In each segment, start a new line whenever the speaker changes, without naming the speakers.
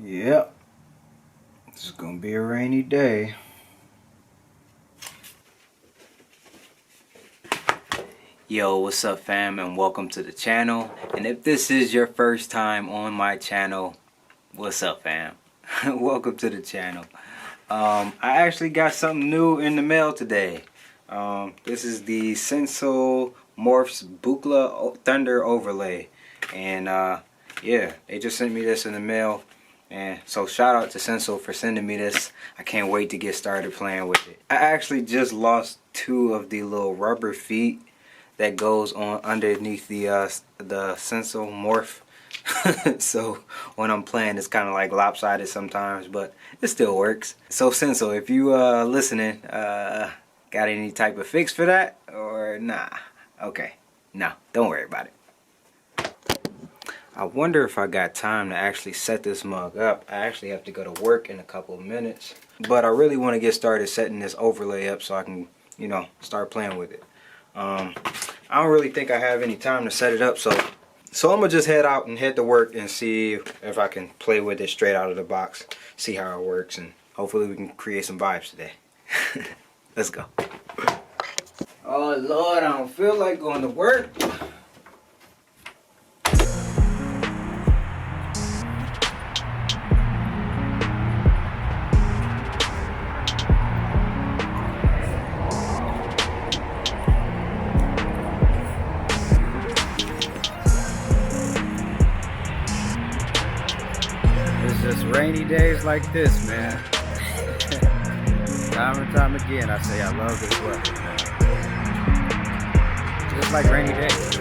Yep, this is gonna be a rainy day. Yo, what's up fam, and welcome to the channel. And if this is your first time on my channel, what's up fam? Welcome to the channel. I actually got something new in the mail today. This is the Sensel Morph's Buchla Thunder overlay. And yeah, they just sent me this in the mail. And so shout out to Sensel for sending me this. I can't wait to get started playing with it. I actually just lost two of the little rubber feet that goes on underneath the Sensel Morph. So when I'm playing, it's kind of like lopsided sometimes, but it still works. So Sensel, if you listening, got any type of fix for that or nah? Okay, no, don't worry about it. I wonder if I got time to actually set this mug up. I actually have to go to work in a couple of minutes, but I really want to get started setting this overlay up so I can, you know, start playing with it. I don't really think I have any time to set it up, so I'm gonna just head out and head to work and see if I can play with it straight out of the box, see how it works, and hopefully we can create some vibes today. Let's go. Oh Lord, I don't feel like going to work. Just rainy days like this, man. Time and time again, I say I love this weather, man. Just like rainy days.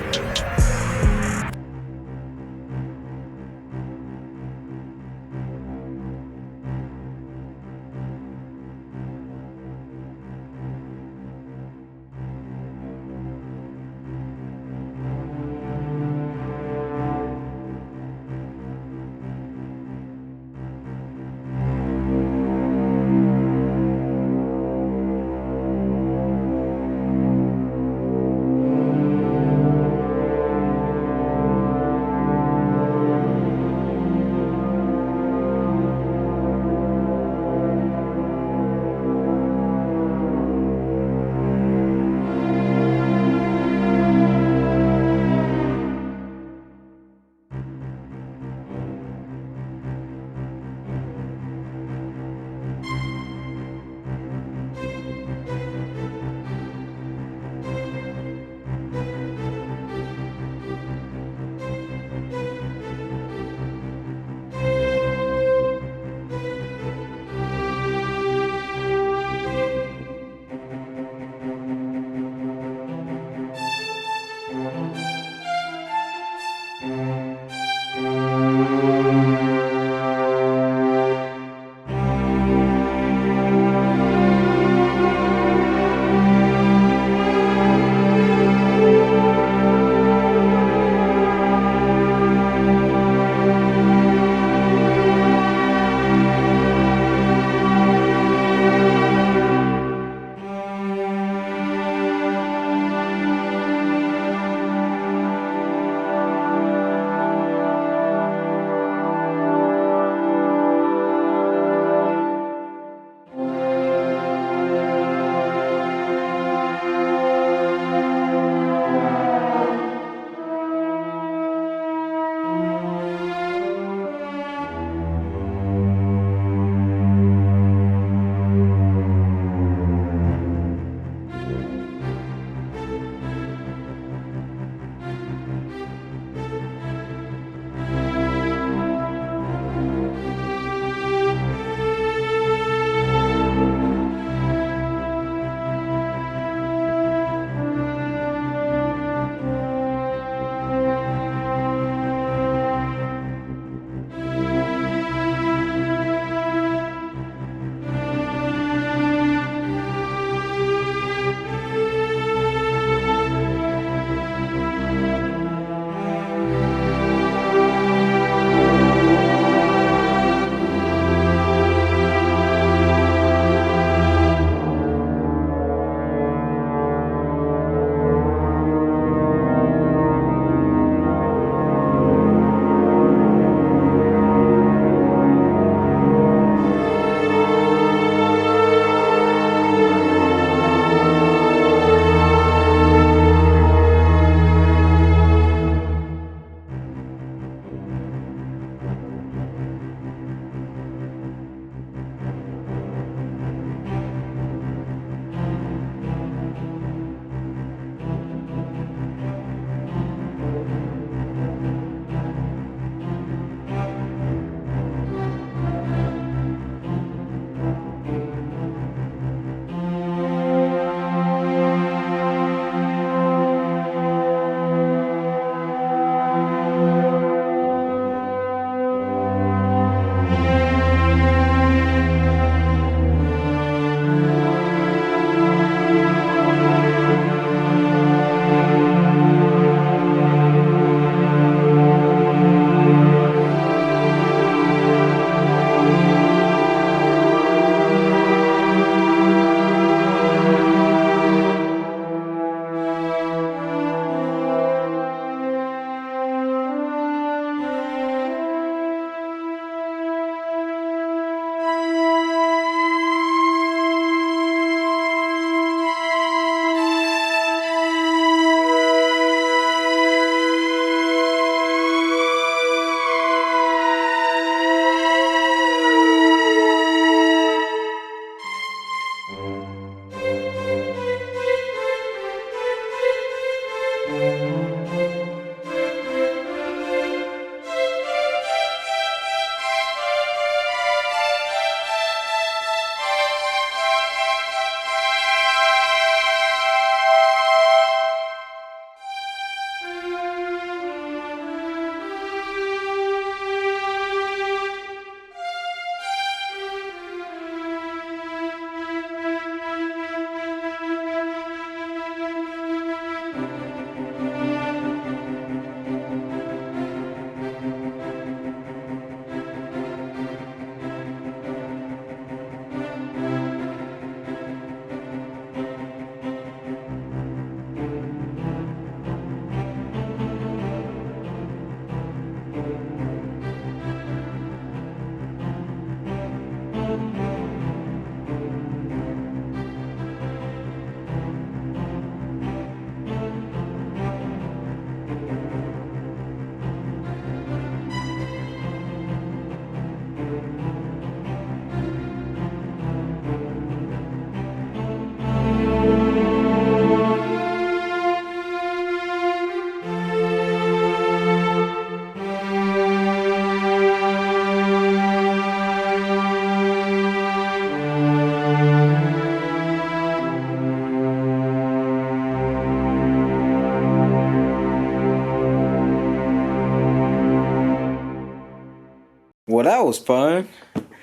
Well, that was fun.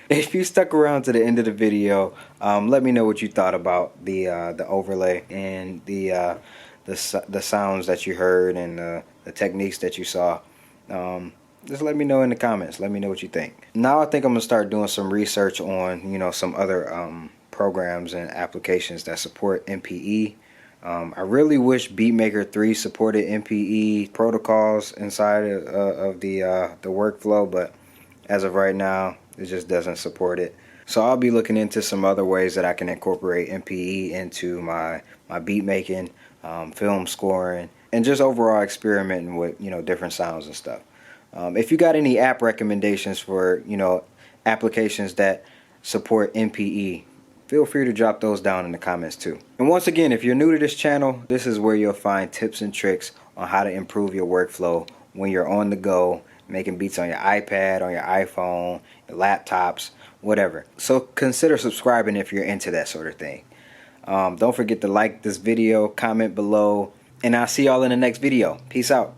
If you stuck around to the end of the video, let me know what you thought about the overlay and the sounds that you heard and the techniques that you saw. Just let me know in the comments. Let me know what you think. Now I think I'm gonna start doing some research on, you know, some other programs and applications that support MPE. I really wish Beatmaker 3 supported MPE protocols inside of the workflow, but as of right now, it just doesn't support it. So I'll be looking into some other ways that I can incorporate MPE into my beat making, film scoring, and just overall experimenting with, you know, different sounds and stuff. If you got any app recommendations for, you know, applications that support MPE, feel free to drop those down in the comments too. And once again, if you're new to this channel, this is where you'll find tips and tricks on how to improve your workflow when you're on the go, making beats on your iPad, on your iPhone, your laptops, whatever. So consider subscribing if you're into that sort of thing. Don't forget to like this video, comment below, and I'll see y'all in the next video. Peace out.